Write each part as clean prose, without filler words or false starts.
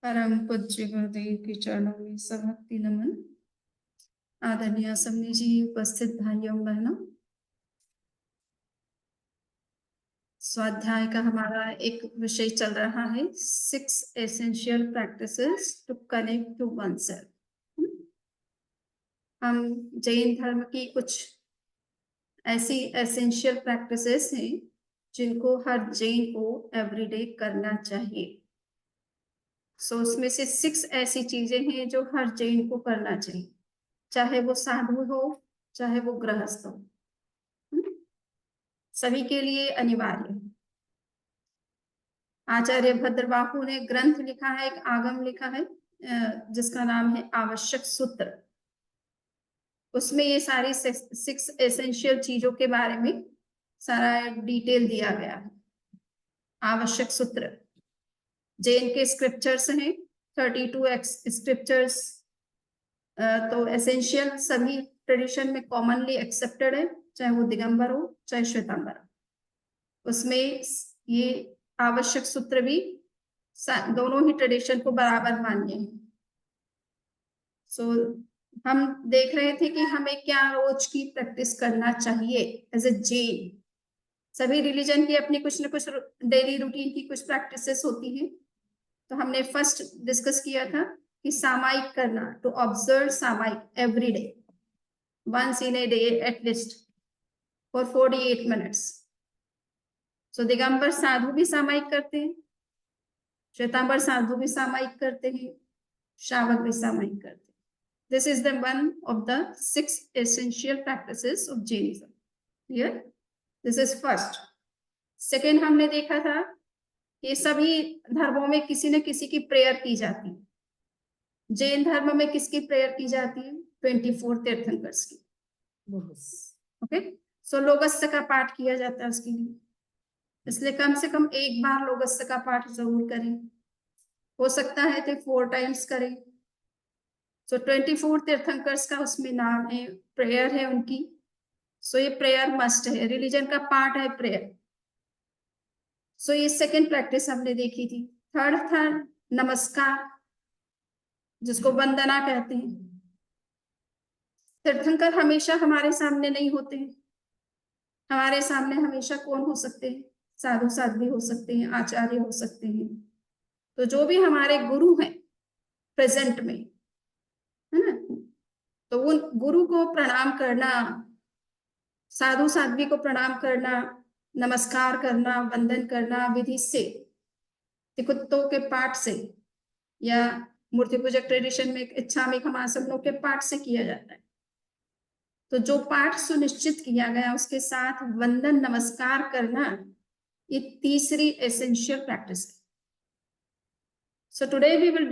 परम पूज्य गुरुदेव के चरणों में सभक्ति नमन। आदरणीय समनी जी, उपस्थित भाइयों बहनों, स्वाध्याय का हमारा एक विषय चल रहा है 6 essential practices to connect to oneself. हम जैन धर्म की कुछ ऐसी एसेंशियल प्रैक्टिसेस हैं जिनको हर जैन को एवरीडे करना चाहिए। उसमें से 6 ऐसी चीजें हैं जो हर जैन को करना चाहिए, चाहे वो साधु हो चाहे वो गृहस्थ हो, सभी के लिए अनिवार्य है। आचार्य भद्रबाहु ने ग्रंथ लिखा है, एक आगम लिखा है जिसका नाम है आवश्यक सूत्र। उसमें ये सारी 6 एसेंशियल चीजों के बारे में सारा डिटेल दिया गया है। आवश्यक सूत्र जैन के स्क्रिप्चर्स हैं, 32 स्क्रिप्चर्स। तो एसेंशियल सभी ट्रेडिशन में कॉमनली एक्सेप्टेड है, चाहे वो दिगंबर हो चाहे श्वेतांबर हो। उसमें ये आवश्यक सूत्र भी दोनों ही ट्रेडिशन को बराबर मान्य है। हम देख रहे थे कि हमें क्या रोज की प्रैक्टिस करना चाहिए एज ए जैन। सभी रिलीजन की अपनी कुछ न कुछ डेली रूटीन की कुछ प्रैक्टिसेस होती हैं। तो हमने फर्स्ट डिस्कस किया था कि सामायिक करना, to observe samayik every day, once in a day at least for 48 minutes. Digambar साधु भी सामायिक करते हैं, श्वेतांबर साधु भी सामायिक करते हैं, श्रावक भी सामायिक करते हैं। This is the one of the 6 essential practices of Jainism. Clear? This is first. Second, हमने देखा था कि सभी धर्मों में किसी न किसी की प्रेयर की जाती है। जैन धर्म में किसकी प्रेयर की जाती है? 24 तीर्थंकर्स की। ओके, सो लोगस्य का पाठ किया जाता है उसके लिए, इसलिए कम से कम एक बार लोगस्य का पाठ जरूर करें, हो सकता है तो 4 टाइम्स करें। 24 तीर्थंकर्स का उसमें नाम है, प्रेयर है उनकी। ये प्रेयर मस्ट है, रिलीजन का पार्ट है प्रेयर। ये सेकेंड प्रैक्टिस हमने देखी थी। थर्ड था नमस्कार, जिसको वंदना कहते हैं। तीर्थंकर हमेशा हमारे सामने नहीं होते हैं, हमारे सामने हमेशा कौन हो सकते हैं? साधु साध्वी हो सकते हैं, आचार्य हो सकते हैं। तो जो भी हमारे गुरु हैं प्रेजेंट में, है ना, तो उन गुरु को प्रणाम करना, साधु साध्वी को प्रणाम करना, नमस्कार करना, वंदन करना विधि से, तिकुत्तों के पाठ से या मूर्ति पूजक ट्रेडिशन में इच्छामी खमासनों के पाठ से किया जाता है। तो जो पाठ सुनिश्चित किया गया उसके साथ वंदन नमस्कार करना, ये तीसरी एसेंशियल प्रैक्टिस है। So today we will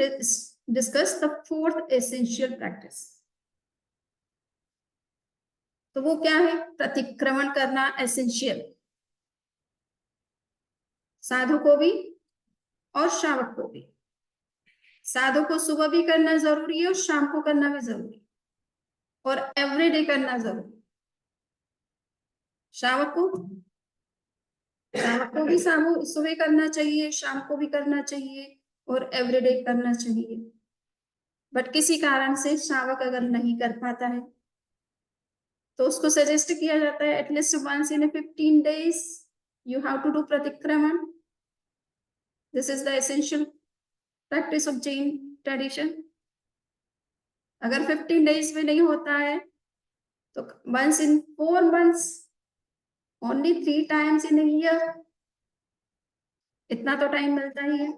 discuss the 4th essential practice. तो वो क्या है? प्रतिक्रमण करना एसेंशियल, साधु को भी और श्रावक को भी। साधु को सुबह भी करना जरूरी है और शाम को करना भी जरूरी है, और एवरीडे करना जरूरी। श्रावक को भी सुबह करना चाहिए, शाम को भी करना चाहिए और एवरीडे करना चाहिए। बट किसी कारण से श्रावक अगर नहीं कर पाता है तो उसको सजेस्ट किया जाता है at least once in a 15 days you have to do pratikraman. This is the essential practice of Jain tradition. अगर 15 days में नहीं होता है तो once in 4 months, only 3 times in a year, इतना तो टाइम मिलता ही है।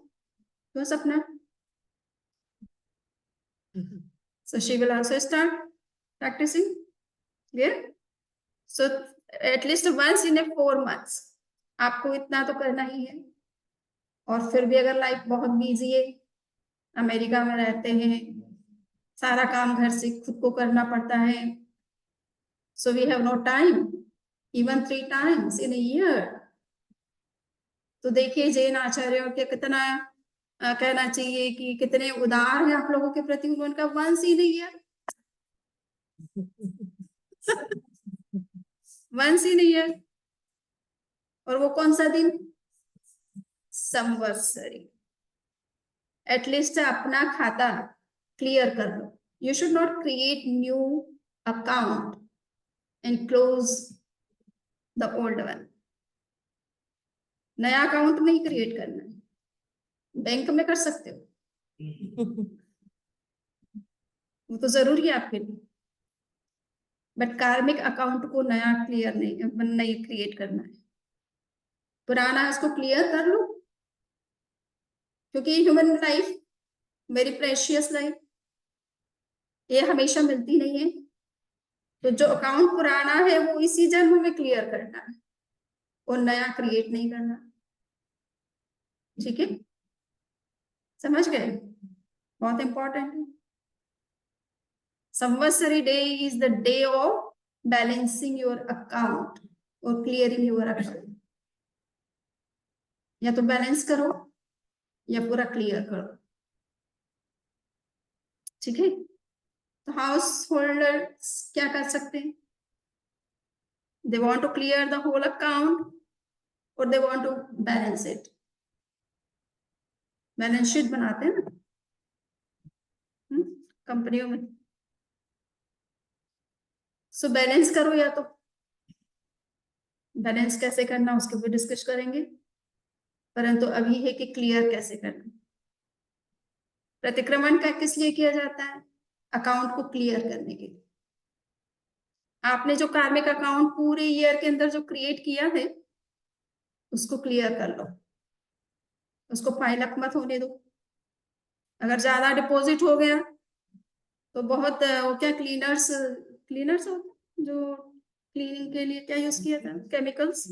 तो सपना, so she will also start practicing. Clear? So at least once in a 4 months आपको इतना तो करना ही है। और फिर भी अगर लाइफ बहुत बिजी है, अमेरिका में रहते हैं, सारा काम घर से खुद को करना पड़ता है, so we have no time even 3 times in a year. तो देखिए जैन आचार्यों के कितना कहना चाहिए कि कितने उदार हैं आप लोगों के प्रति। उनका once in a year once in a year, और वो कौन सा दिन? संवत्सरी। एटलीस्ट अपना खाता क्लियर कर लो. You should not create new account and close the old one. नया अकाउंट नहीं क्रिएट करना है. बैंक में कर सकते हो, वो तो जरूरी है आपके लिए, बट कार्मिक अकाउंट को नया क्लियर नहीं क्रिएट करना है. पुराना है उसको क्लियर कर लो, क्योंकि human life very precious life, ये हमेशा मिलती नहीं है. तो जो अकाउंट पुराना है वो इसी जन्म में क्लियर करना है और नया क्रिएट नहीं करना. ठीक है, समझ गए? बहुत इंपॉर्टेंट है. Samvatsari day is the day of balancing your account और क्लियरिंग योर अकाउंट. या तो बैलेंस करो या पूरा क्लियर करो. ठीक है, तो हाउस होल्डर्स क्या कर सकते हैं? They want to clear the whole account और they want to balance it. Balance sheet बनाते हैं ना कंपनियों में. सो बैलेंस करो, या तो बैलेंस कैसे करना उसके भी डिस्कस करेंगे, परंतु अभी है कि क्लियर कैसे करना. प्रतिक्रमण का किस लिए किया जाता है? अकाउंट को क्लियर करने के लिए. आपने जो कार्मिक अकाउंट पूरे ईयर के अंदर जो क्रिएट किया है उसको क्लियर कर लो, उसको पाइल अप मत होने दो. अगर ज्यादा डिपॉजिट हो गया तो बहुत वो क्या क्लीनर्स क्लीनर्स होते जो क्लीनिंग के लिए क्या यूज किया था, केमिकल्स.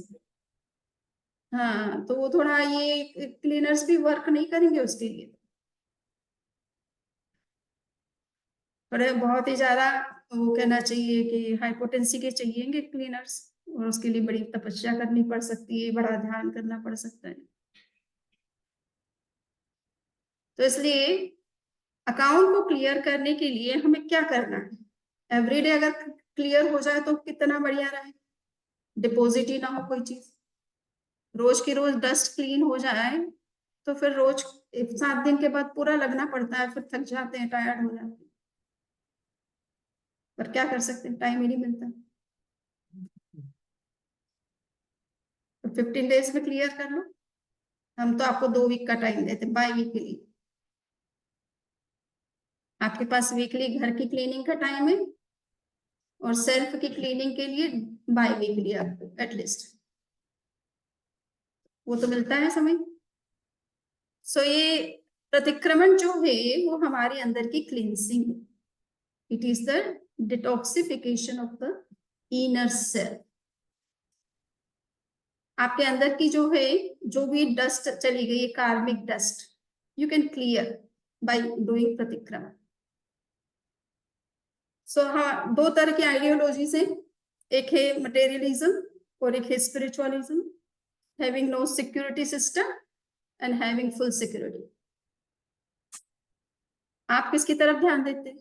हाँ, तो वो थोड़ा ये क्लीनर्स भी वर्क नहीं करेंगे उसके लिए. थोड़े बहुत ही ज्यादा वो कहना चाहिए कि हाइपोटेंसी के चाहिए क्लीनर्स, और उसके लिए बड़ी तपस्या करनी पड़ सकती है, बड़ा ध्यान करना पड़ सकता है. तो इसलिए अकाउंट को क्लियर करने के लिए हमें क्या करना है? एवरीडे अगर क्लियर हो जाए तो कितना बढ़िया रहे. डिपॉजिट ही ना हो कोई चीज, रोज की रोज डस्ट क्लीन हो जाए तो फिर रोज 7 दिन के बाद पूरा लगना पड़ता है, फिर थक जाते हैं, टायर्ड हो जाते हैं. पर क्या कर सकते हैं, टाइम ही नहीं मिलता. तो 15 डेज में क्लियर कर लो. हम तो आपको 2 वीक का टाइम देते, बाय वीकली. आपके पास वीकली घर की क्लीनिंग का टाइम है और सेल्फ की क्लीनिंग के लिए बाय वीकली आपको एटलीस्ट वो तो मिलता है समय. सो ये प्रतिक्रमण जो है वो हमारे अंदर की cleansing, it is the detoxification of the inner self. आपके अंदर की जो है, जो भी डस्ट चली गई, karmic dust, you can clear by doing pratikraman. So हाँ, 2 तरह की आइडियोलॉजीज है. एक है मटेरियलिज्म और एक है spiritualism. Having no security system and having full security. आप किसकी तरफ ध्यान देते हैं?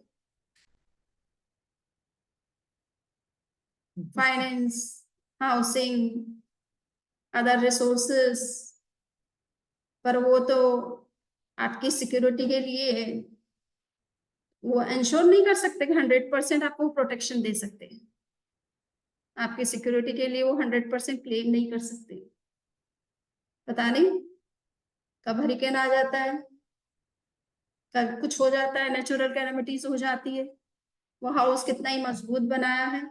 Finance, housing, other resources. पर वो तो आपकी सिक्योरिटी के लिए है, वो इंश्योर नहीं कर सकते कि 100% आपको प्रोटेक्शन दे सकते हैं. आपकी सिक्योरिटी के लिए वो 100% क्लेम नहीं कर सकते. पता नहीं कब हरिकेन आ जाता है, कब कुछ हो जाता है, नेचुरल कैलामिटीज हो जाती है. वो हाउस कितना ही मजबूत बनाया है,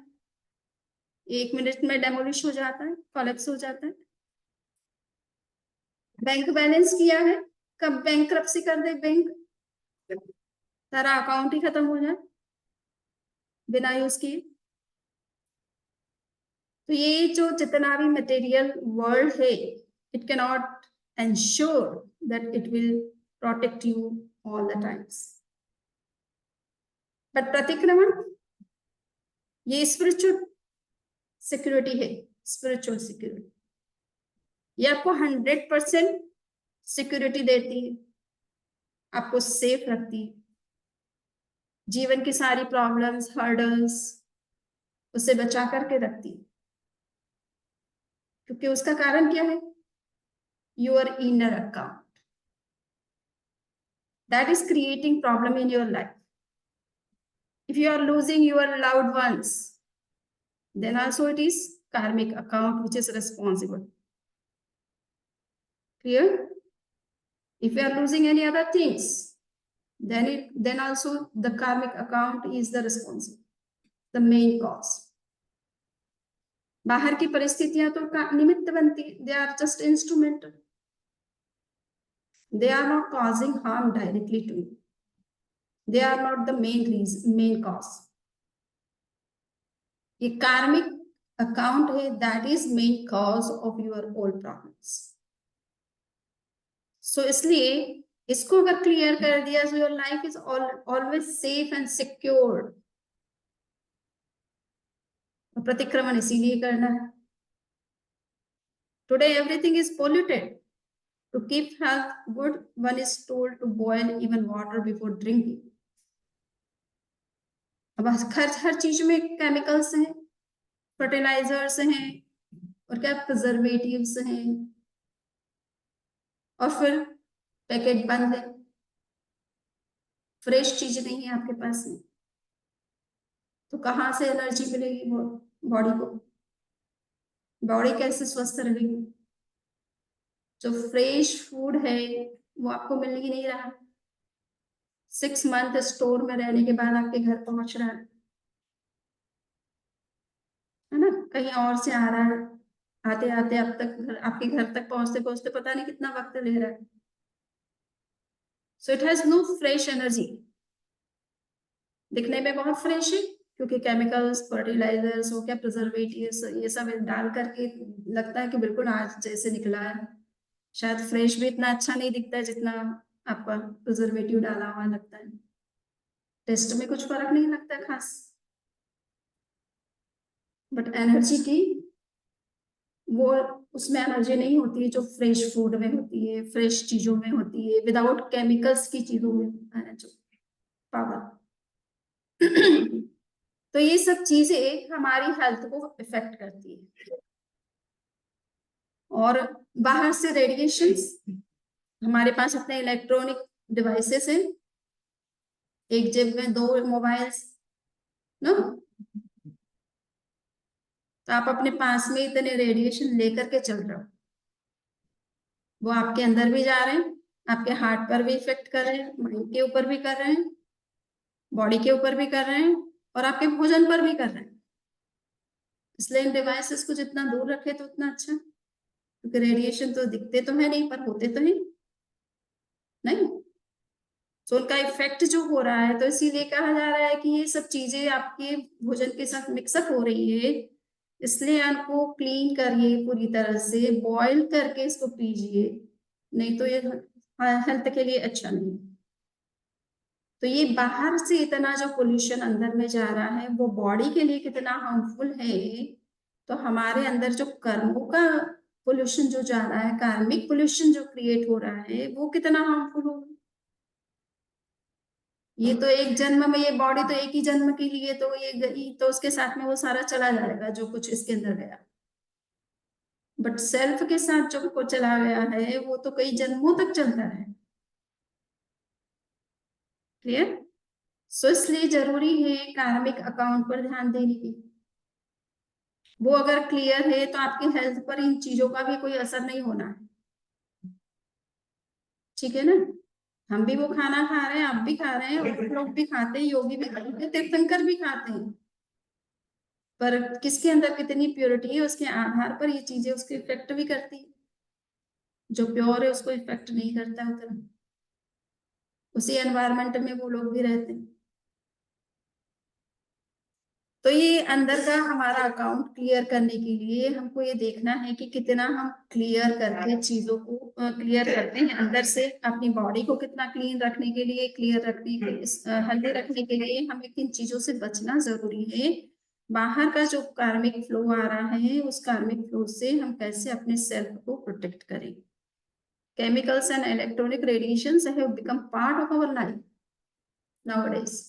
1 मिनट में डेमोलिश हो जाता है, कोलैप्स हो जाता है. बैंक बैलेंस किया है, कब बैंक्रप्सी कर दे बैंक, सारा अकाउंट ही खत्म हो जाए बिना यूज किए. तो ये जो जितना भी मटेरियल वर्ल्ड है, it can not ensure that it will protect you all the times. But pratikraman ये स्पिरिचुअल सिक्योरिटी है. स्पिरिचुअल सिक्योरिटी ये आपको 100% सिक्योरिटी देती है, आपको सेफ रखती है. जीवन की सारी प्रॉब्लम्स, हर्डल्स उसे बचा करके रखती है. क्योंकि उसका कारण क्या है? Your inner account. that is creating problem in your life. If you are losing your loved ones, then also it is karmic account which is responsible. Clear? If you are losing any other things, then also the karmic account is the responsible, the main cause. बाहर की परिस्थितियां तो निमित्त बनती, they are just instrumental. They are not causing harm directly to you. They are not the main reason, main cause. ये कार्मिक account है, that is main cause of your all problems. So इसलिए इसको अगर क्लियर कर दिया, so your life is always safe and secure. प्रतिक्रमण इसीलिए करना है. Today everything is polluted. To keep health good, one is told to boil even water before drinking. अब हर चीज में केमिकल्स हैं, फर्टिलाइजर्स हैं, और क्या प्रिजर्वेटिव्स हैं, और फिर पैकेट बंद है, फ्रेश चीज नहीं है आपके पास में, तो कहाँ से एनर्जी मिलेगी बॉडी को? बॉडी कैसे स्वस्थ रहेगी? जो फ्रेश फूड है वो आपको मिल ही नहीं रहा. 6 मंथ स्टोर में रहने के बाद आपके घर पहुंच रहा है ना, कहीं और से आ रहा है, आते आते अब तक आपके घर तक पहुंचते पहुंचते पता नहीं कितना वक्त ले रहा है. So it has no fresh energy. दिखने में बहुत फ्रेश है क्योंकि केमिकल्स, फर्टिलाइजर्स हो क्या, प्रिजर्वेटिव्स, ये सब डाल करके लगता है कि बिल्कुल आज जैसे निकला है. शायद फ्रेश भी इतना अच्छा नहीं दिखता है जितना आपका प्रिजर्वेटिव डाला हुआ लगता है. टेस्ट में कुछ फर्क नहीं लगता है खास, बट एनर्जी की वो उसमें एनर्जी नहीं होती है जो फ्रेश फूड में होती है, फ्रेश चीजों में होती है, विदाउट केमिकल्स की चीजों में है जो पावर. तो ये सब चीजें हमारी हेल्थ को इफेक्ट करती है. और बाहर से रेडिएशंस, हमारे पास अपने इलेक्ट्रॉनिक डिवाइसेस हैं, एक जेब में 2 मोबाइल्स ना, तो आप अपने पास में इतने रेडिएशन लेकर के चल रहे हो, वो आपके अंदर भी जा रहे हैं, आपके हार्ट पर भी इफेक्ट कर रहे हैं, माइंड के ऊपर भी कर रहे हैं, बॉडी के ऊपर भी कर रहे हैं, और आपके भोजन पर भी कर रहे हैं. इसलिए इन डिवाइसेस को जितना दूर रखे तो उतना अच्छा, क्योंकि रेडिएशन तो दिखते तो है नहीं पर होते तो है नहीं, तो उनका इफेक्ट जो हो रहा है, तो इसीलिए कहा जा रहा है कि ये सब चीजें आपके भोजन के साथ मिक्सअप हो रही है, इसलिए इनको क्लीन करिए, पूरी तरह से बॉईल करके इसको पीजिए, नहीं तो ये हेल्थ के लिए अच्छा नहीं. तो ये बाहर से इतना जो पोल्यूशन अंदर में जा रहा है वो बॉडी के लिए कितना हार्मफुल है, तो हमारे अंदर जो कर्मों का पोल्यूशन जो जा रहा है, कार्मिक पोल्यूशन जो क्रिएट हो रहा है, वो कितना हार्मफुल होगा. ये तो एक जन्म में, ये बॉडी तो एक ही जन्म के लिए, तो ये गई तो उसके साथ में वो सारा चला जाएगा जो कुछ इसके अंदर गया, बट सेल्फ के साथ जो को चला गया है वो तो कई जन्मों तक चलता है. क्लियर? सो इसलिए जरूरी है कार्मिक अकाउंट पर ध्यान देने की. वो अगर क्लियर है तो आपकी हेल्थ पर इन चीजों का भी कोई असर नहीं होना है. ठीक है ना? हम भी वो खाना खा रहे हैं, आप भी खा रहे हैं, और लोग भी खाते हैं, योगी भी खाते हैं, तीर्थंकर भी खाते हैं, पर किसके अंदर कितनी प्योरिटी है उसके आधार पर ये चीजें उसको इफेक्ट भी करती है. जो प्योर है उसको इफेक्ट नहीं करता उतना, उसी एनवायरमेंट में वो लोग भी रहते हैं. तो ये अंदर का हमारा अकाउंट क्लियर करने के लिए हमको ये देखना है कि कितना हम क्लियर करके चीजों को क्लियर करते हैं अंदर से. अपनी बॉडी को कितना क्लीन रखने के लिए, क्लियर रखने के, हेल्दी रखने के लिए हमें किन चीजों से बचना जरूरी है. बाहर का जो कार्मिक फ्लो आ रहा है, उस कार्मिक फ्लो से हम कैसे अपने सेल्फ को प्रोटेक्ट करें. Chemicals and electronic radiations have become part of our life nowadays.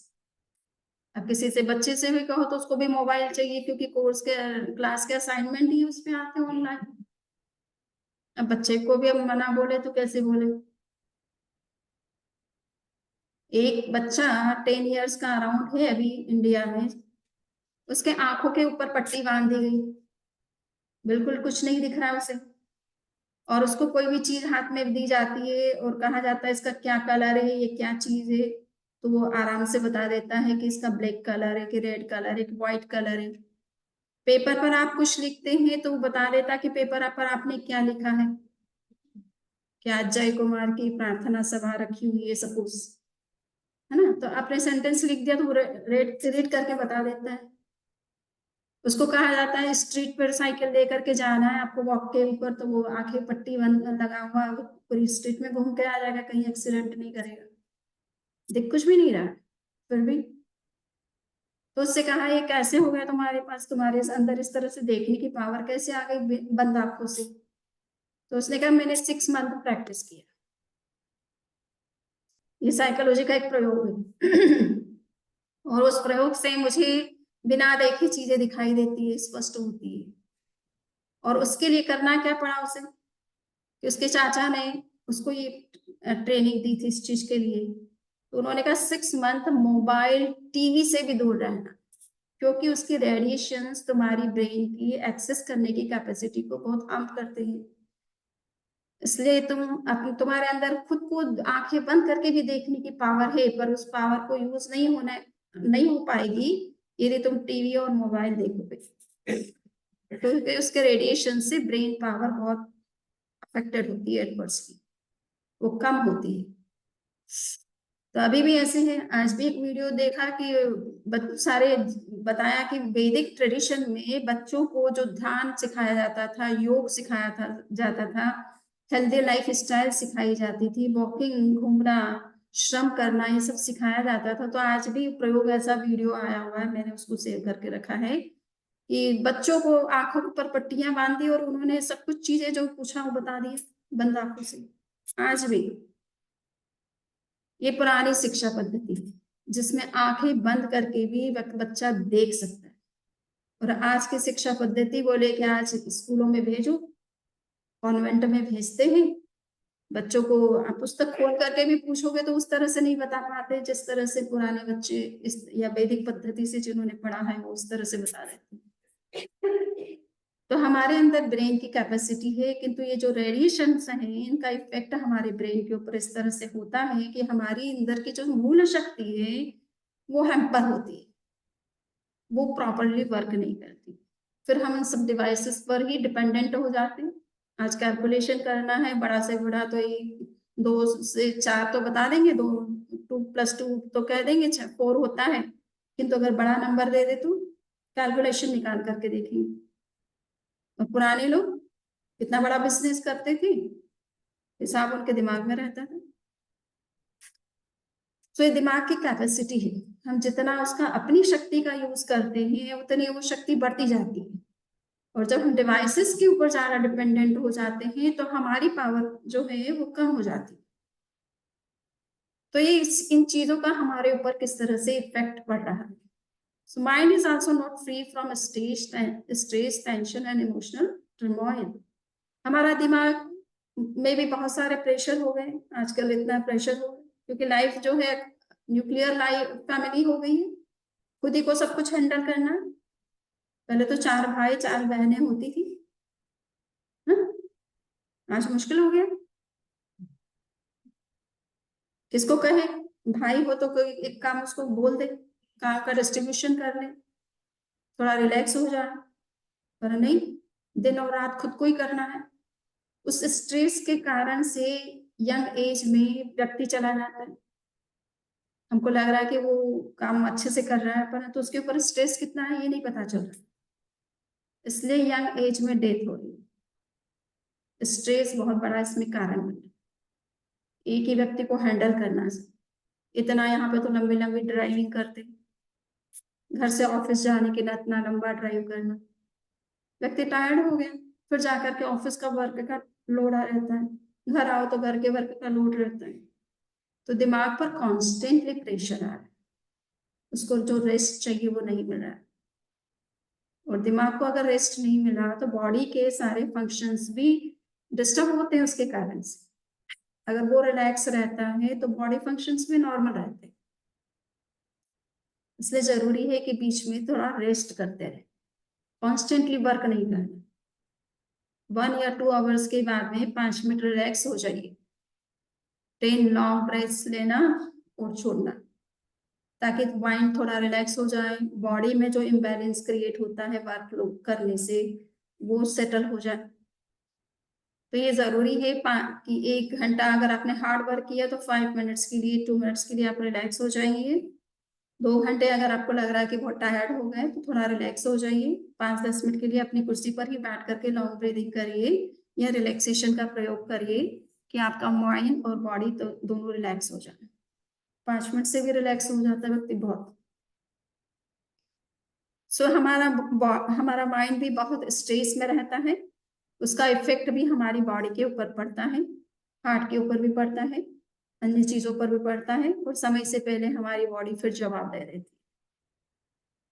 अब किसी से, बच्चे से भी कहो तो उसको भी मोबाइल चाहिए, क्योंकि कोर्स के क्लास के असाइनमेंट ही उस पे आते हैं ऑनलाइन. अब बच्चे को भी हम मना बोले तो कैसे बोले. एक बच्चा 10 इयर्स का अराउंड है अभी इंडिया में, उसके आंखों के ऊपर पट्टी बांध दी गई, बिल्कुल कुछ नहीं दिख रहा है उसे, और उसको कोई भी चीज हाथ में दी जाती है और कहा जाता है इसका क्या कलर है, ये क्या चीज है, तो वो आराम से बता देता है कि इसका ब्लैक कलर है, कि रेड कलर है, कि व्हाइट कलर है। पेपर पर आप कुछ लिखते हैं तो वो बता देता कि पेपर पर आपने क्या लिखा है, क्या अजय कुमार की प्रार्थना सभा रखी हुई है सपोज, है ना, तो आपने सेंटेंस लिख दिया तो वो रीड करके बता देता है। उसको कहा जाता है स्ट्रीट पर साइकिल लेकर के जाना है आपको वॉक के ऊपर, तो वो आंखें पट्टी बंद लगा हुआ पूरी स्ट्रीट में घूम के आ जाएगा, कहीं एक्सीडेंट नहीं करेगा, दिख कुछ भी नहीं रहा फिर भी। तो उससे कहा ये कैसे हो गया तुम्हारे पास, तुम्हारे अंदर इस तरह से देखने की पावर कैसे आ गई बंद आंखों से। तो उसने कहा मैंने 6 मंथ प्रैक्टिस किया। ये साइकोलॉजी का एक प्रयोग है और उस प्रयोग से मुझे बिना देखे चीजें दिखाई देती है, स्पष्ट होती है। और उसके लिए करना क्या पड़ा उसे, कि उसके चाचा ने उसको ये ट्रेनिंग दी थी इस चीज के लिए। तो उन्होंने कहा 6 मंथ मोबाइल टीवी से भी दूर रहना, क्योंकि उसकी रेडिएशंस तुम्हारी ब्रेन की एक्सेस करने की कैपेसिटी को बहुत हार्म करते हैं। इसलिए तुम्हारे अंदर खुद को आंखें बंद करके भी देखने की पावर है, पर उस पावर को यूज नहीं हो पाएगी यदि तुम टीवी और मोबाइल देखोगे, क्योंकि उसके रेडिएशन से ब्रेन पावर बहुत अफेक्टेड होती है एडवर्सली, वो कम होती है। तो अभी भी ऐसे है। आज भी एक वीडियो देखा कि सारे बताया कि वैदिक ट्रेडिशन में बच्चों को जो ध्यान सिखाया जाता था, योग सिखाया जाता था, हेल्दी लाइफ स्टाइल सिखाई जाती थी, वॉकिंग, घूमना, श्रम करना, ये सब सिखाया जाता था। तो आज भी प्रयोग ऐसा वीडियो आया हुआ है, मैंने उसको सेव करके रखा है, कि बच्चों को आंखों पर पट्टियां बांध दी और उन्होंने सब कुछ चीजें जो पूछा वो बता दी बंद आंखों से। आज भी ये पुरानी शिक्षा पद्धति है जिसमें आंखें बंद करके भी बच्चा देख सकता है। और आज की शिक्षा पद्धति बोले कि आज स्कूलों में भेजो, कॉन्वेंट में भेजते हैं बच्चों को, आप पुस्तक खोल करके भी पूछोगे तो उस तरह से नहीं बता पाते जिस तरह से पुराने बच्चे इस या वैदिक पद्धति से जिन्होंने पढ़ा है वो उस तरह से बता देते हैं। तो हमारे अंदर ब्रेन की कैपेसिटी है, किंतु ये जो रेडिएशंस हैं इनका इफेक्ट हमारे ब्रेन के ऊपर इस तरह से होता है कि हमारी अंदर की जो मूल शक्ति है वो हैम्पर होती है, वो प्रॉपरली वर्क नहीं करती। फिर हम इन सब डिवाइसेस पर ही डिपेंडेंट हो जाते हैं। आज कैलकुलेशन करना है बड़ा से बड़ा तो ये 2 से 4 तो बता देंगे, 2+2 तो कह देंगे, 4 होता है, किंतु अगर बड़ा नंबर दे दे तो कैलकुलेशन निकाल करके देखेंगे। और पुराने लोग कितना बड़ा बिजनेस करते थे, हिसाब उनके दिमाग में रहता था। तो ये दिमाग की कैपेसिटी है, हम जितना उसका अपनी शक्ति का यूज करते हैं उतनी वो शक्ति बढ़ती जाती है। और जब हम डिवाइसेस के ऊपर ज्यादा डिपेंडेंट हो जाते हैं तो हमारी पावर जो है वो कम हो जाती है। तो ये इन चीजों का हमारे ऊपर किस तरह से इफेक्ट पड़ रहा है। So mind is also not free from stress, tension and emotional turmoil. हमारा दिमाग में भी बहुत सारे प्रेशर हो गए आजकल, इतना प्रेशर हो गया क्योंकि लाइफ जो है न्यूक्लियर लाइफ फैमिली हो गई है, खुद ही को सब कुछ हैंडल करना। पहले तो 4 भाई 4 बहनें होती थी, हाँ? आज मुश्किल हो गया। किसको कहे, भाई हो तो कोई एक काम उसको बोल दे, काम का डिस्ट्रीब्यूशन कर ले, थोड़ा रिलैक्स हो जाए, पर नहीं, दिन और रात खुद को ही करना है। उस स्ट्रेस के कारण से यंग एज में व्यक्ति चला जाता है, हमको लग रहा है कि वो काम अच्छे से कर रहा है पर तो उसके ऊपर स्ट्रेस कितना है ये नहीं पता चल रहा, इसलिए यंग एज में डेथ हो रही है। स्ट्रेस बहुत बड़ा इसमें कारण बन रहा है, एक ही व्यक्ति को हैंडल करना है। इतना यहाँ पे तो लंबी लंबी ड्राइविंग करते, घर से ऑफिस जाने के लिए इतना लंबा ड्राइव करना, व्यक्ति टायर्ड हो गया, फिर जाकर के ऑफिस का वर्क का लोड आ रहता है, घर आओ तो घर के वर्क का लोड रहता है, तो दिमाग पर कॉन्स्टेंटली प्रेशर आ रहा है, उसको जो रेस्ट चाहिए वो नहीं मिल रहा है। और दिमाग को अगर रेस्ट नहीं मिला तो बॉडी के सारे फंक्शंस भी डिस्टर्ब होते हैं उसके कारण से। अगर वो रिलैक्स रहता है तो बॉडी फंक्शंस भी नॉर्मल रहते हैं। इसलिए जरूरी है कि बीच में थोड़ा रेस्ट करते रहे, कॉन्स्टेंटली वर्क नहीं करना। 1 या 2 आवर्स के बाद में 5 मिनट रिलैक्स हो जाइए। 10 लॉन्ग ब्रेथ्स लेना और छोड़ना, ताकि माइंड थोड़ा रिलैक्स हो जाए, बॉडी में जो इम्बैलेंस क्रिएट होता है वर्क करने से वो सेटल हो जाए। तो ये जरूरी है कि 1 घंटा अगर आपने हार्ड वर्क किया तो 5 मिनट्स के लिए, 2 मिनट्स के लिए आप रिलैक्स हो जाइए। 2 घंटे अगर आपको लग रहा है कि बहुत टायर्ड हो गए तो थोड़ा रिलैक्स हो जाइए। 5-10 मिनट के लिए अपनी कुर्सी पर ही बैठ करके लॉन्ग ब्रीदिंग करिए या रिलैक्सेशन का प्रयोग करिए कि आपका माइंड और बॉडी तो दोनों रिलैक्स हो जाए। 5 मिनट से भी रिलैक्स हो जाता है व्यक्ति बहुत। सो हमारा माइंड भी बहुत स्ट्रेस में रहता है, उसका इफेक्ट भी हमारी बॉडी के ऊपर पड़ता है, हार्ट के ऊपर भी पड़ता है, अन्य चीजों पर भी पड़ता है, और समय से पहले हमारी बॉडी फिर जवाब दे देती है।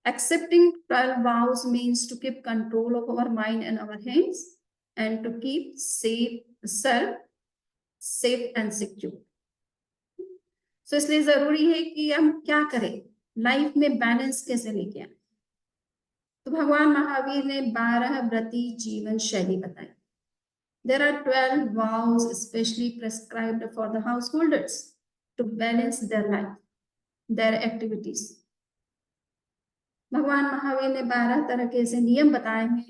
Accepting 12 vows means to keep control of our mind and our hands and to keep safe and secure. So इसलिए जरूरी है कि हम क्या करें, लाइफ में बैलेंस कैसे लेके आए। तो भगवान महावीर ने 12 व्रती जीवन शैली बताई। There are 12 vows specially prescribed for the householders to balance their life, their activities. भगवान महावीर ने 12 तरह के ऐसे नियम बताए हैं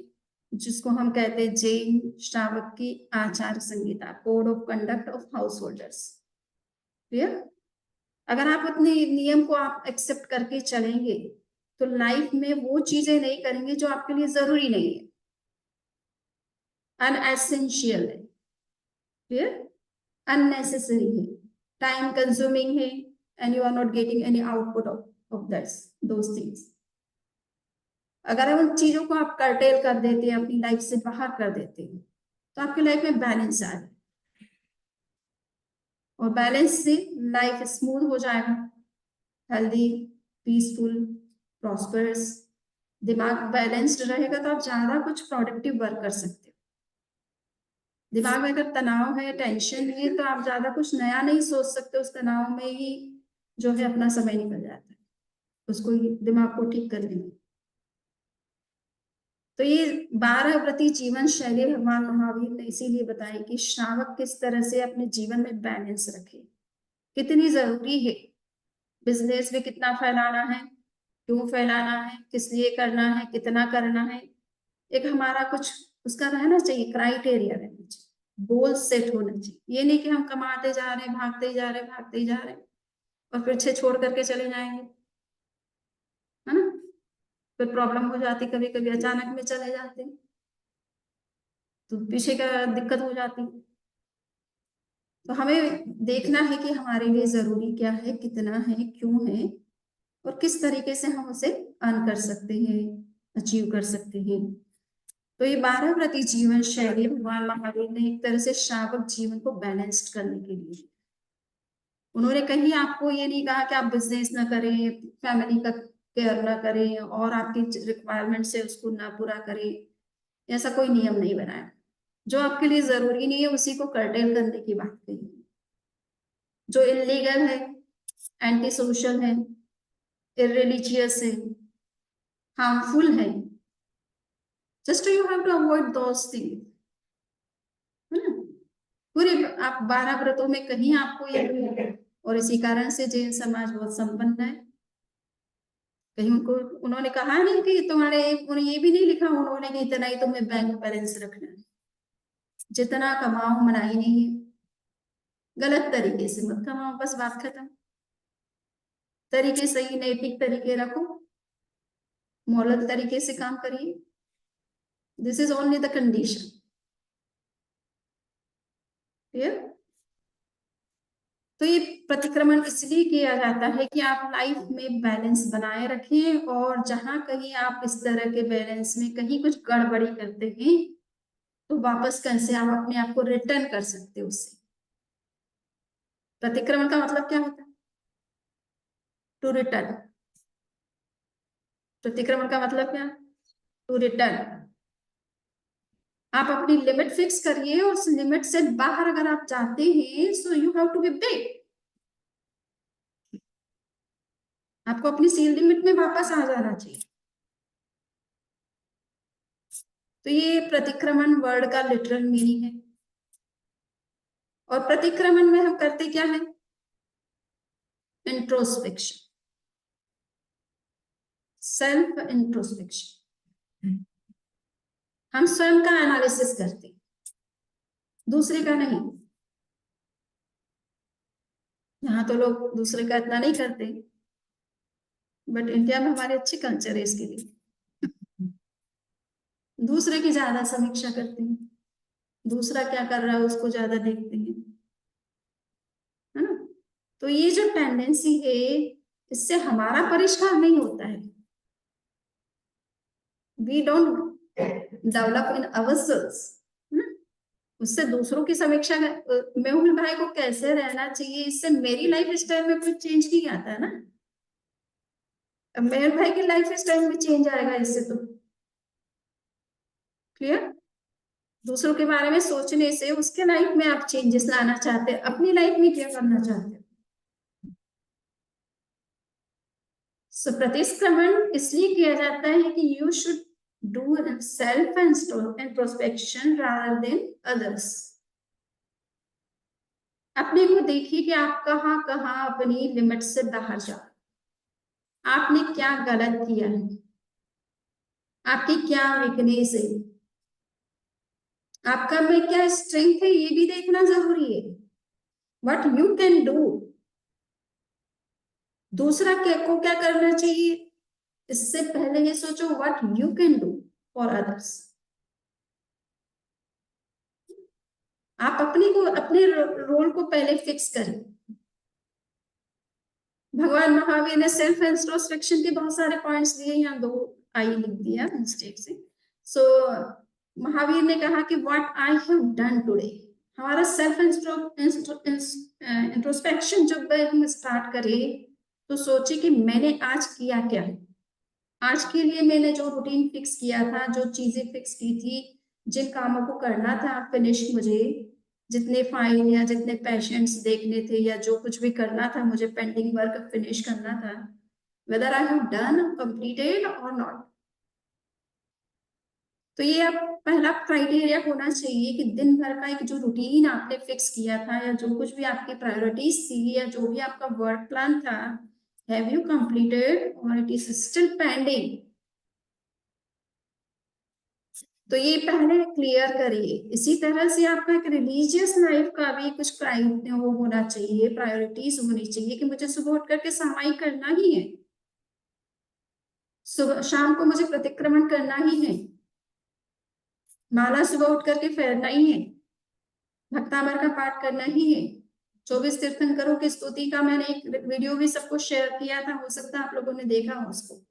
जिसको हम कहते हैं जैन श्रावक की आचार संहिता, code of conduct of householders. Clear? अगर आप अपने नियम को आप एक्सेप्ट करके चलेंगे तो लाइफ में वो चीजें नहीं करेंगे जो आपके लिए जरूरी नहीं है, अनएसेंशियल है, क्लियर, अननेसेसरी है, टाइम कंज्यूमिंग है, and you are not getting any output of those things. अगर उन चीजों को आप कर्टेल कर देते हैं, अपनी लाइफ से बाहर कर देते हैं, तो आपकी लाइफ में बैलेंस आ जाए, और बैलेंस से लाइफ स्मूथ हो जाएगा, हेल्दी, पीसफुल, प्रॉस्परस। दिमाग बैलेंस्ड रहेगा तो आप ज्यादा कुछ प्रोडक्टिव वर्क कर सकते हो। दिमाग में अगर तनाव है, टेंशन है, तो आप ज्यादा कुछ नया नहीं सोच सकते, उस तनाव में ही जो है अपना समय निकल जाता है उसको, दिमाग को ठीक करने में। तो ये 12 व्रती जीवन शैली भगवान महावीर ने इसीलिए बताई कि श्रावक किस तरह से अपने जीवन में बैलेंस रखे, कितनी जरूरी है, बिजनेस में कितना फैलाना है, क्यों फैलाना है, किस लिए करना है, कितना करना है, एक हमारा कुछ उसका रहना चाहिए, क्राइटेरिया रहना चाहिए, गोल सेट होना चाहिए। ये नहीं कि हम कमाते जा रहे हैं, भागते जा रहे हैं, भागते जा रहे हैं और पीछे छोड़ करके चले जाएंगे, है ना। फिर प्रॉब्लम हो जाती, कभी कभी अचानक में चले जाते हैं तो पीछे का दिक्कत हो जाती। तो हमें देखना है कि हमारे लिए जरूरी क्या है, कितना है, क्यों है, और किस तरीके से हम उसे अर्न कर सकते हैं, अचीव कर सकते हैं। तो ये 12 व्रती जीवन शैली भगवान महावीर ने एक तरह से श्रावक जीवन को बैलेंस्ड करने के लिए, उन्होंने कहीं आपको ये नहीं कहा कि आप बिजनेस ना करें, फैमिली का केयर ना करें और आपकी रिक्वायरमेंट से उसको ना पूरा करें, ऐसा कोई नियम नहीं बनाया। जो आपके लिए जरूरी नहीं है उसी को कर्टेल करने की बात कही। जो इलीगल है, एंटी सोशल है, इररिलीजियस है, हार्मफुल है, just you have to avoid those things, है ना। पूरे आप 12 व्रतों में कहीं आपको ये नहीं है, और इसी कारण से जैन समाज बहुत संपन्न है। कहीं उनको उन्होंने कहा नहीं कि तुम्हारे, उन्हें ये भी नहीं लिखा उन्होंने कि इतना ही तुम्हें बैंक बैलेंस रखना है, जितना कमाओ मनाही नहीं है, गलत तरीके से मत कमाओ, बस बात खत्म। तरीके सही, नैतिक तरीके रखो, मॉरल तरीके से काम करिए, this is only the condition. Clear? तो ये प्रतिक्रमण इसलिए किया जाता है कि आप लाइफ में बैलेंस बनाए रखें, और जहां कहीं आप इस तरह के बैलेंस में कहीं कुछ गड़बड़ी करते हैं तो वापस कैसे आप अपने आप को रिटर्न कर सकते हो उससे। प्रतिक्रमण का मतलब क्या होता है? To return. प्रतिक्रमण का मतलब क्या? To return. आप अपनी लिमिट फिक्स करिए और उस लिमिट से बाहर अगर आप जाते हैं so you have to be big. आपको अपनी सील लिमिट में वापस आ जाना चाहिए। तो ये प्रतिक्रमण वर्ड का लिटरल मीनिंग है। और प्रतिक्रमण में हम करते क्या है? Introspection, self introspection. हम स्वयं का एनालिसिस करते हैं, दूसरे का नहीं। यहाँ तो लोग दूसरे का इतना नहीं करते, बट इंडिया में हमारे अच्छी कल्चर है इसके लिए। दूसरे की ज्यादा समीक्षा करते हैं, दूसरा क्या कर रहा है उसको ज्यादा देखते हैं, है ना? तो ये जो टेंडेंसी है इससे हमारा परिष्कार नहीं होता है। We don't develop in ourselves. उससे दूसरों की समीक्षा मेहुल भाई को कैसे रहना चाहिए, इससे मेरी लाइफ स्टाइल में कुछ चेंज नहीं आता है ना। अब मेहुल भाई की लाइफ स्टाइल में चेंज आएगा इससे तो। क्लियर? दूसरों के बारे में सोचने से उसके लाइफ में आप चेंजेस लाना चाहते हैं, अपनी लाइफ में क्या करना चाहते हैं। सो प्रतिक्रमण इसलिए किया जाता है कि you should do self introspection rather than others. अपने को देखिए कि आप कहाँ कहाँ अपनी लिमिट से बाहर जा, आपने क्या गलत किया है, आपकी क्या वीकनेस है, आपका में क्या स्ट्रेंथ है, ये भी देखना जरूरी है। व्हाट यू कैन डू, दूसरा क्या को क्या करना चाहिए, इससे पहले ये सोचो what you can do for others. आप अपने को अपने रोल को पहले फिक्स करें। भगवान महावीर ने सेल्फ इंट्रोस्पेक्शन के बहुत सारे पॉइंट्स दिए, यहाँ दो आई लिख दिया मिस्टेक से। सो महावीर ने कहा कि what I have done today. हमारा सेल्फ इंट्रोस्पेक्शन जब हम स्टार्ट करें तो सोचे कि मैंने आज किया क्या है। आज के लिए मैंने जो रूटीन फिक्स किया था, जो चीजें फिक्स की थी, जिन कामों को करना था फिनिश, मुझे जितने फाइल या जितने पेशेंट्स देखने थे या जो कुछ भी करना था, मुझे पेंडिंग वर्क फिनिश करना था, whether I have done completed और नॉट। तो ये आप पहला क्राइटेरिया होना चाहिए कि दिन भर का एक जो रूटीन आपने फिक्स किया था या जो कुछ भी आपकी प्रायोरिटीज थी या जो भी आपका वर्क प्लान था, हैव यू कंप्लीटेड और इट इज स्टिल पेंडिंग। तो ये पहले क्लियर करिए। इसी तरह से आपका एक रिलीजियस लाइफ का भी कुछ वो होना चाहिए, प्रायोरिटीज होनी चाहिए कि मुझे सुबह उठ करके सामायिक करना ही है, सुबह शाम को मुझे प्रतिक्रमण करना ही है, माला सुबह उठ करके फेरना ही है, भक्तामर का पाठ करना ही है, 24 तीर्थंकरों की स्तुति का मैंने एक वीडियो भी सबको शेयर किया था, हो सकता है आप लोगों ने देखा हो उसको।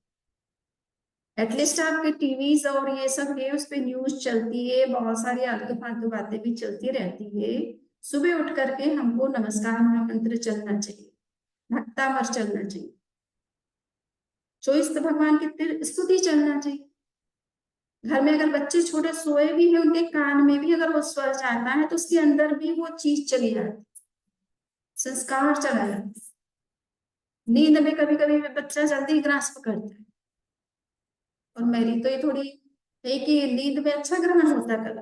एटलीस्ट आपके टीवीज और ये सब है उस पर न्यूज चलती है, बहुत सारी आलतू फालतू बातें भी चलती रहती है। सुबह उठ करके हमको नमस्कार महामंत्र चलना चाहिए, भक्तामर चलना चाहिए, 24 भगवान की स्तुति चलना चाहिए। घर में अगर बच्चे छोटे सोए भी हैं, उनके कान में भी अगर वो स्वर जाता है तो उसके अंदर भी वो चीज चली जाती, संस्कार चला जाता। नींद में कभी कभी बच्चा जल्दी ग्रास्प करता है, और मेरी तो ये थोड़ी है कि नींद में अच्छा ग्रहण होता है कल,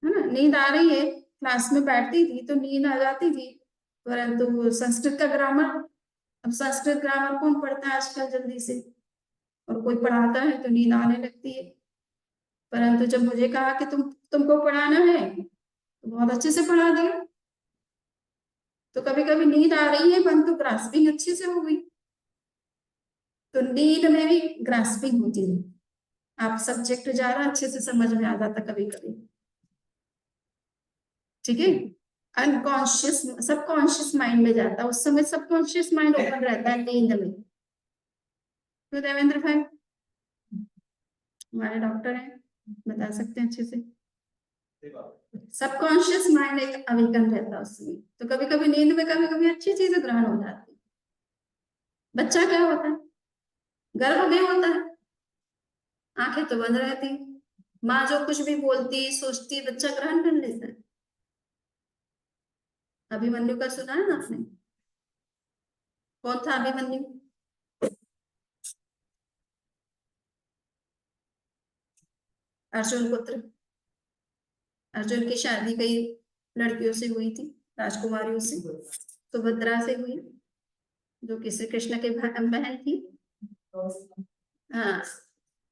है ना। नींद आ रही है, क्लास में बैठती थी तो नींद आ जाती थी, परंतु संस्कृत का ग्रामर, अब संस्कृत ग्रामर कौन पढ़ता है आजकल जल्दी से, और कोई पढ़ाता है तो नींद आने लगती है। परंतु जब मुझे कहा कि तुमको पढ़ाना है तो बहुत अच्छे से पढ़ा दिया। तो कभी कभी नींद आ रही है परंतु ग्रास्पिंग अच्छे से हो गई, तो नींद में भी ग्रास्पिंग होती है, आप सब्जेक्ट ज्यादा अच्छे से समझ में आ जाता कभी कभी। ठीक है, अनकॉन्शियस सबकॉन्शियस माइंड में जाता है, उस समय सबकॉन्शियस माइंड ओपन रहता है नींद में। तो देवेंद्र भाई हमारे डॉक्टर हैं, बता सकते हैं अच्छे से। सबकॉन्शियस माइंड एक अवेकन रहता है उसमें, तो कभी कभी नींद में कभी कभी अच्छी चीजें ग्रहण हो जाती है। बच्चा क्या होता है, गर्भ में होता है, आंखें तो बंद रहती, माँ जो कुछ भी बोलती सोचती बच्चा ग्रहण कर लेता है। अभिमन्यु का सुना है ना आपने? कौन था अभिमन्यु? अर्जुन पुत्र। अर्जुन की शादी कई लड़कियों से हुई थी, राजकुमारियों से। सुभद्रा से हुई, जो कि श्री कृष्ण के बहन थी। हाँ,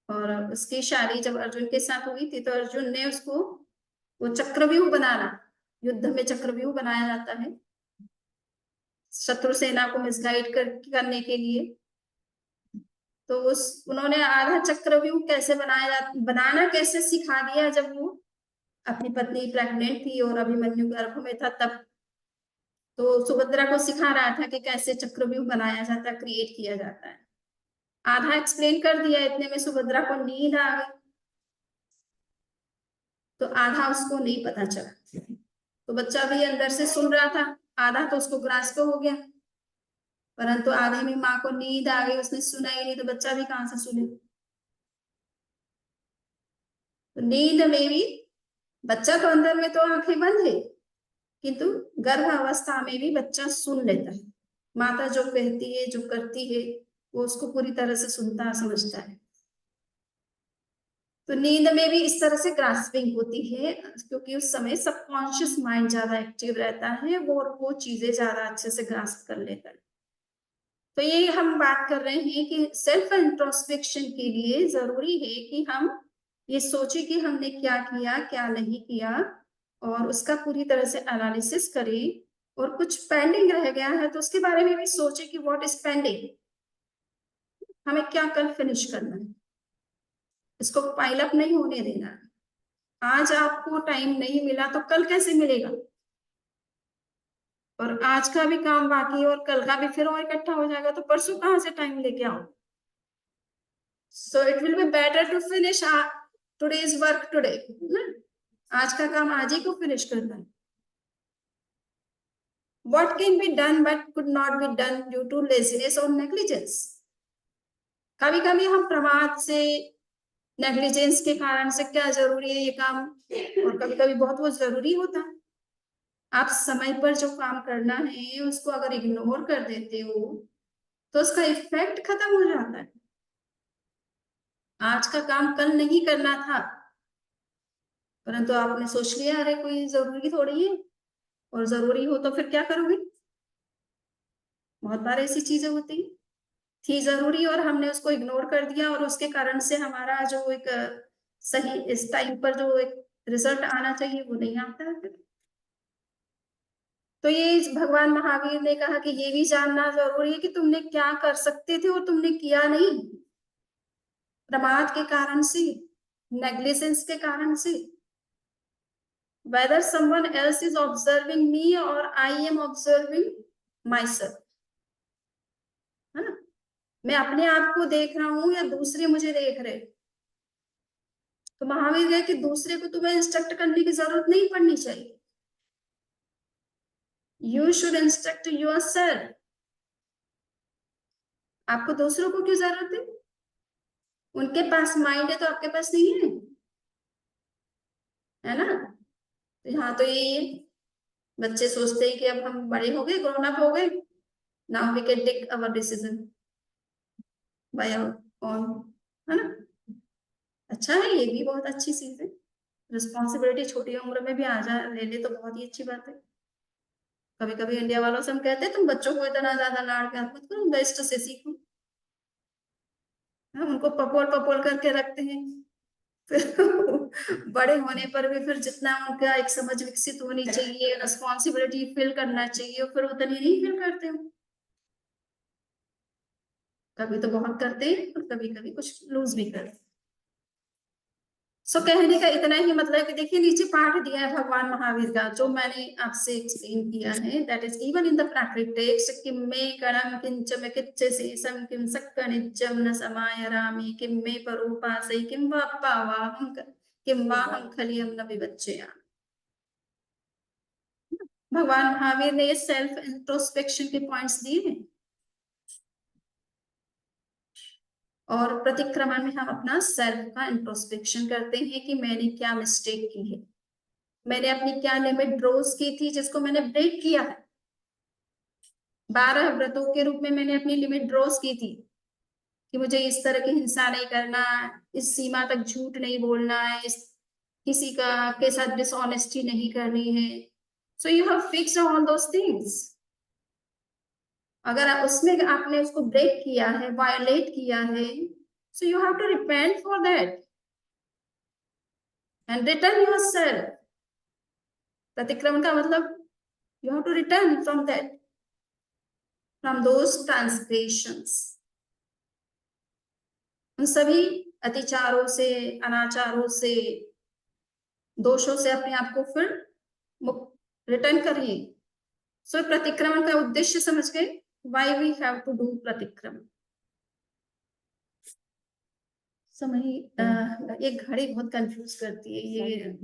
और उसकी शादी जब अर्जुन के साथ हुई थी तो अर्जुन ने उसको वो चक्रव्यूह बनाना, युद्ध में चक्रव्यूह बनाया जाता है शत्रु सेना को मिसगाइड करने के लिए। तो उस उन्होंने आधा चक्रव्यूह कैसे बनाना कैसे सिखा दिया जब वो अपनी पत्नी प्रेग्नेंट थी और अभिमन्यु गर्भ में था तब। तो सुभद्रा को सिखा रहा था कि कैसे चक्रव्यूह बनाया जाता है, क्रिएट किया जाता है। आधा एक्सप्लेन कर दिया, इतने में सुभद्रा को नींद आ गई, तो आधा उसको नहीं पता चला। तो बच्चा भी अंदर से सुन रहा था, आधा तो उसको ग्रास्प हो गया, परंतु आधे में माँ को नींद आ गई, उसने सुना ही नहीं, तो बच्चा भी कहां से सुने। तो नींद में भी बच्चा तो अंदर में तो आंखें बंद है, किंतु गर्भ अवस्था में भी बच्चा सुन लेता है। माता जो कहती है जो करती है वो उसको पूरी तरह से सुनता समझता है। तो नींद में भी इस तरह से ग्रास्पिंग होती है, क्योंकि उस समय सबकॉन्शियस माइंड ज्यादा एक्टिव रहता है, वो चीजें ज्यादा अच्छे से ग्रास्प कर लेता है। तो ये हम बात कर रहे हैं कि सेल्फ इंट्रोस्पेक्शन के लिए जरूरी है कि हम ये सोचे कि हमने क्या किया क्या नहीं किया, और उसका पूरी तरह से एनालिसिस करें। और कुछ पेंडिंग रह गया है तो उसके बारे में भी सोचे कि व्हाट इज पेंडिंग, हमें क्या कल फिनिश करना है, इसको पाइल अप नहीं होने देना है। आज आपको टाइम नहीं मिला तो कल कैसे मिलेगा, और आज का भी काम बाकी है और कल का भी फिर और इकट्ठा हो जाएगा, तो परसों कहाँ से टाइम लेके आओ। So it will be better to finish today's work today. आज का काम आज ही को फिनिश करना है। What can be done but could not be done due to laziness or negligence? कभी कभी हम प्रमाद से, नेग्लिजेंस के कारण से क्या जरूरी है ये काम, और कभी कभी बहुत वो जरूरी होता है। आप समय पर जो काम करना है उसको अगर इग्नोर कर देते हो तो उसका इफेक्ट खत्म हो जाता है। आज का काम कल नहीं करना था, परंतु आपने सोच लिया अरे कोई जरूरी थोड़ी है, और जरूरी हो तो फिर क्या करोगे। बहुत बार ऐसी चीजें होती थी जरूरी और हमने उसको इग्नोर कर दिया, और उसके कारण से हमारा जो एक सही इस टाइम पर जो एक रिजल्ट आना चाहिए वो नहीं आता है फिर। तो ये भगवान महावीर ने कहा कि ये भी जानना जरूरी है कि तुमने क्या कर सकते थे और तुमने किया नहीं, प्रमाद के कारण से, नेग्लिजेंस के कारण से। whether someone else is observing me or I am observing myself, है ना? मैं अपने आप को देख रहा हूं या दूसरे मुझे देख रहे। तो महावीर कहे कि दूसरे को तुम्हें इंस्ट्रक्ट करने की जरूरत नहीं पड़नी चाहिए, यू शुड इंस्ट्रक्ट योरसेल्फ। आपको दूसरों को क्यों जरूरत है, उनके पास माइंड है तो आपके पास नहीं है ना? तो यहाँ तो यही है, बच्चे सोचते हैं कि अब हम बड़े हो गए, ग्रोन अप हो गए, now we can take our decision by our own, है ना? अच्छा है, ये भी बहुत अच्छी चीज है। रिस्पॉन्सिबिलिटी छोटी उम्र में भी आ जा ले ले तो बहुत ही अच्छी बात है। कभी कभी इंडिया वालों से हम कहते हैं तुम बच्चों को इतना ज्यादा लाड़ प्यार मत करो, बेस्ट से सीखो। हम उनको पपोल पपोल करके रखते हैं, फिर बड़े होने पर भी फिर जितना उनका एक समझ विकसित होनी चाहिए, रिस्पॉन्सिबिलिटी फील करना चाहिए, फिर उतनी नहीं फील करते हो। कभी तो बहुत करते हैं और कभी कभी कुछ लूज भी करते हैं। सो कहने का इतना ही मतलब कि देखिए नीचे पाठ दिया है भगवान महावीर का, जो मैंने आपसे एक्सप्लेन किया है, that is given in the Prakrit text. किम मे कणम किंच मे किच्चेसम किम सक्कनिज्जम न समाय रामे किम मे परोपासै किम वा पावाहं किम वा हम खलियम न विवच्चया। भगवान महावीर ने ये सेल्फ इंट्रोस्पेक्शन के पॉइंट्स दिए हैं। और प्रतिक्रमण में हम अपना सेल्फ का इंट्रोस्पेक्शन करते हैं कि मैंने क्या मिस्टेक की है, मैंने अपनी क्या लिमिट ड्रॉज की थी जिसको मैंने ब्रेक किया है। 12 व्रतों के रूप में मैंने अपनी लिमिट ड्रॉज की थी कि मुझे इस तरह की हिंसा नहीं करना, इस सीमा तक झूठ नहीं बोलना है, किसी का के साथ डिसऑनेस्टी नहीं करनी है। So you have fixed all those things. अगर उसमें आपने उसको ब्रेक किया है, वायोलेट किया है, so you have to repent for that and return yourself. प्रतिक्रमण का मतलब you have to return from that, from those transgressions. उन सभी अतिचारों से, अनाचारों से, दोषों से अपने आप को फिर रिटर्न करिए। सो प्रतिक्रमण का उद्देश्य समझ गए, why we have to do pratikraman. समझ ये घड़ी बहुत कंफ्यूज करती है ये।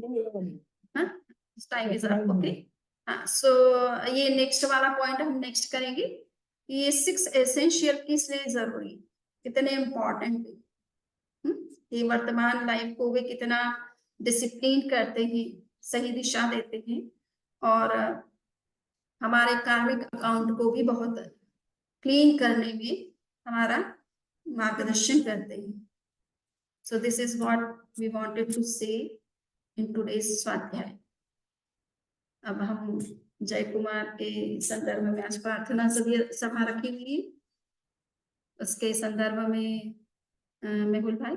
Time is up, okay. हाँ, सो ये नेक्स्ट वाला पॉइंट हम नेक्स्ट करेंगे। ये 6 एसेंशियल किस लिए जरूरी, कितने इंपॉर्टेंट है। ये वर्तमान लाइफ को वे कितना डिसिप्लिन करते हैं, सही दिशा देते हैं, और हमारे कार्मिक अकाउंट को भी बहुत क्लीन करने में हमारा मार्गदर्शन करते हैं। So this is what we wanted to say in today's स्वाध्याय। अब हम जय कुमार के संदर्भ में आज प्रार्थना सभा रखी हुई है, उसके संदर्भ में मेहुल भाई